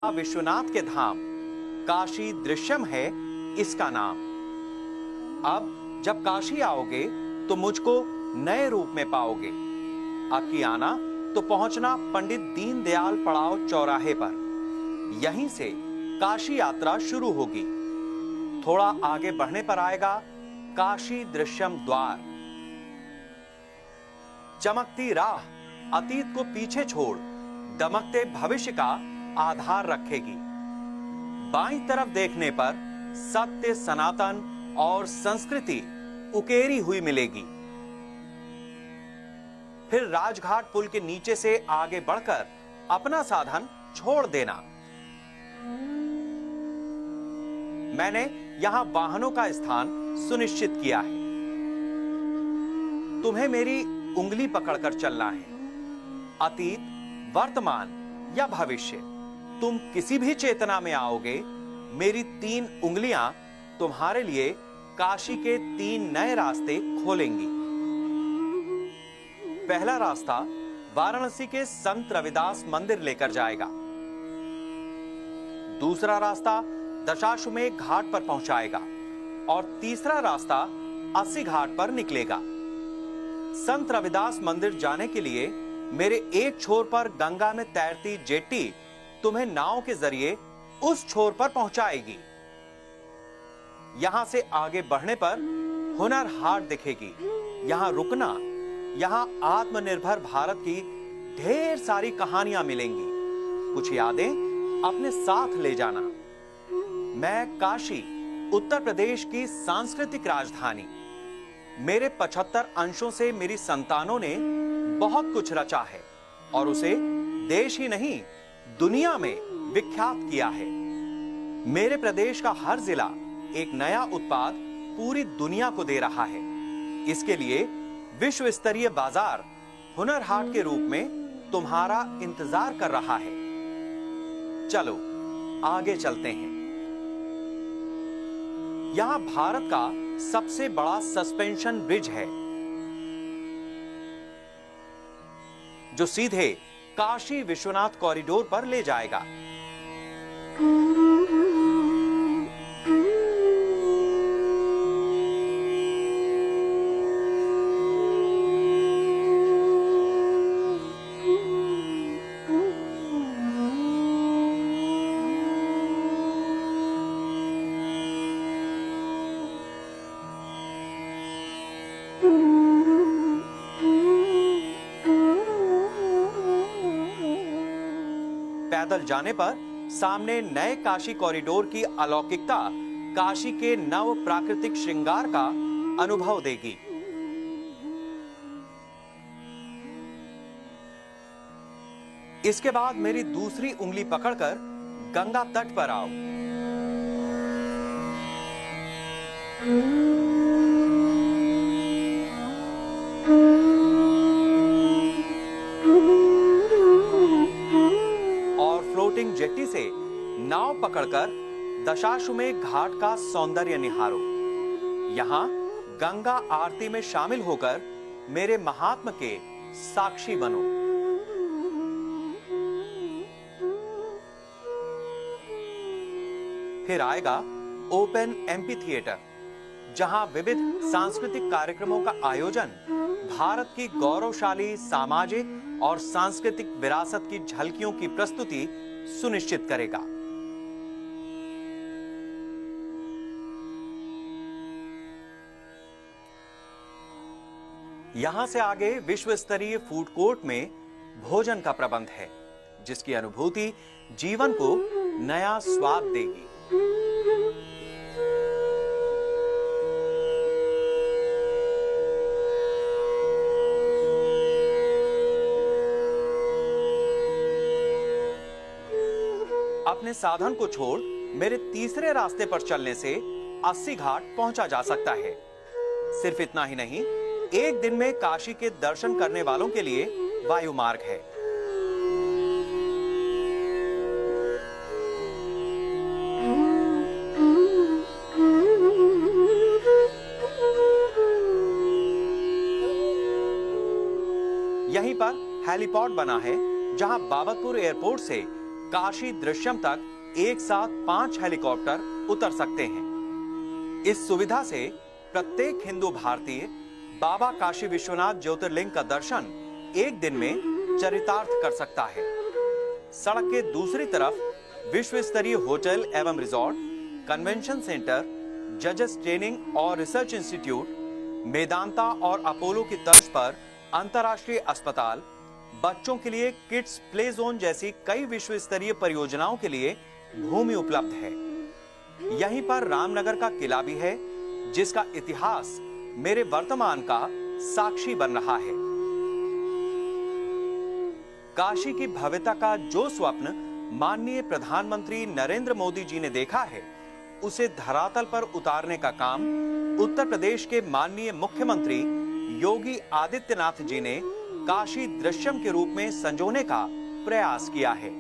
विश्वनाथ के धाम काशी दृश्यम है इसका नाम। अब जब काशी आओगे तो मुझको नए रूप में पाओगे। अब की आना तो पहुंचना पंडित दीनदयाल पड़ाव चौराहे पर। यहीं से काशी यात्रा शुरू होगी। थोड़ा आगे बढ़ने पर आएगा काशी दृश्यम द्वार। चमकती राह अतीत को पीछे छोड़ दमकते भविष्य का आधार रखेगी। बाईं तरफ देखने पर सत्य, सनातन और संस्कृति उकेरी हुई मिलेगी। फिर राजघाट पुल के नीचे से आगे बढ़कर अपना साधन छोड़ देना। मैंने यहां वाहनों का स्थान सुनिश्चित किया है। तुम्हें मेरी उंगली पकड़कर चलना है। अतीत, वर्तमान या भविष्य, तुम किसी भी चेतना में आओगे, मेरी 3 उंगलियां तुम्हारे लिए काशी के 3 नए रास्ते खोलेंगी। पहला रास्ता वाराणसी के संत रविदास मंदिर लेकर जाएगा। दूसरा रास्ता दशाश्वमेध घाट पर पहुंचाएगा और तीसरा रास्ता 80 घाट पर निकलेगा। संत रविदास मंदिर जाने के लिए मेरे एक छोर पर गंगा में तैरती जेट्टी तुम्हें नाव के जरिए उस छोर पर पहुंचाएगी। यहां से आगे बढ़ने पर हुनर हाट दिखेगी। यहां रुकना, यहां आत्मनिर्भर भारत की ढेर सारी कहानियां मिलेंगी। कुछ यादें अपने साथ ले जाना। मैं काशी, उत्तर प्रदेश की सांस्कृतिक राजधानी। मेरे 75 अंशों से मेरी संतानों ने बहुत कुछ रचा है और उसे देश ही नहीं दुनिया में विख्यात किया है। मेरे प्रदेश का हर जिला एक नया उत्पाद पूरी दुनिया को दे रहा है। इसके लिए विश्व स्तरीय बाजार हुनर हाट के रूप में तुम्हारा इंतजार कर रहा है। चलो आगे चलते हैं। यहां भारत का सबसे बड़ा सस्पेंशन ब्रिज है जो सीधे काशी विश्वनाथ कॉरिडोर पर ले जाएगा। पैदल जाने पर सामने नए काशी कॉरिडोर की अलौकिकता काशी के नव प्राकृतिक श्रृंगार का अनुभव देगी। इसके बाद मेरी दूसरी उंगली पकड़कर गंगा तट पर आओ। फ्लोटिंग जेट्टी से नाव पकड़कर दशाश्वमेध घाट का सौंदर्य निहारो। यहां गंगा आरती में शामिल होकर मेरे महात्म के साक्षी बनो। फिर आएगा ओपन एम्पी थिएटर, जहां विविध सांस्कृतिक कार्यक्रमों का आयोजन भारत की गौरवशाली सामाजिक और सांस्कृतिक विरासत की झलकियों की प्रस्तुति सुनिश्चित करेगा। यहां से आगे विश्व स्तरीय फूड कोर्ट में भोजन का प्रबंध है, जिसकी अनुभूति जीवन को नया स्वाद देगी। अपने साधन को छोड़ मेरे तीसरे रास्ते पर चलने से 80 घाट पहुंचा जा सकता है। सिर्फ इतना ही नहीं, एक दिन में काशी के दर्शन करने वालों के लिए वायु मार्ग है। यहीं पर हेलीपॉड बना है, जहां बाबतपुर एयरपोर्ट से काशी दृश्यम तक एक साथ 5 हेलीकॉप्टर उतर सकते हैं। इस सुविधा से प्रत्येक हिंदू भारतीय बाबा काशी विश्वनाथ ज्योतिर्लिंग का दर्शन एक दिन में चरितार्थ कर सकता है। सड़क के दूसरी तरफ विश्व स्तरीय होटल एवं रिजॉर्ट, कन्वेंशन सेंटर, जजेस ट्रेनिंग और रिसर्च इंस्टीट्यूट, मेदांता और अपोलो की तर्ज पर अंतर्राष्ट्रीय अस्पताल, बच्चों के लिए किड्स प्ले जोन जैसी कई विश्व स्तरीय परियोजनाओं के लिए भूमि उपलब्ध है। यहीं पर रामनगर का किला भी है, जिसका इतिहास मेरे वर्तमान का साक्षी बन रहा है। काशी की भव्यता का जो स्वप्न माननीय प्रधानमंत्री नरेंद्र मोदी जी ने देखा है, उसे धरातल पर उतारने का काम उत्तर प्रदेश के माननीय मुख्यमंत्री योगी आदित्यनाथ जी ने काशी दृश्यम के रूप में संजोने का प्रयास किया है।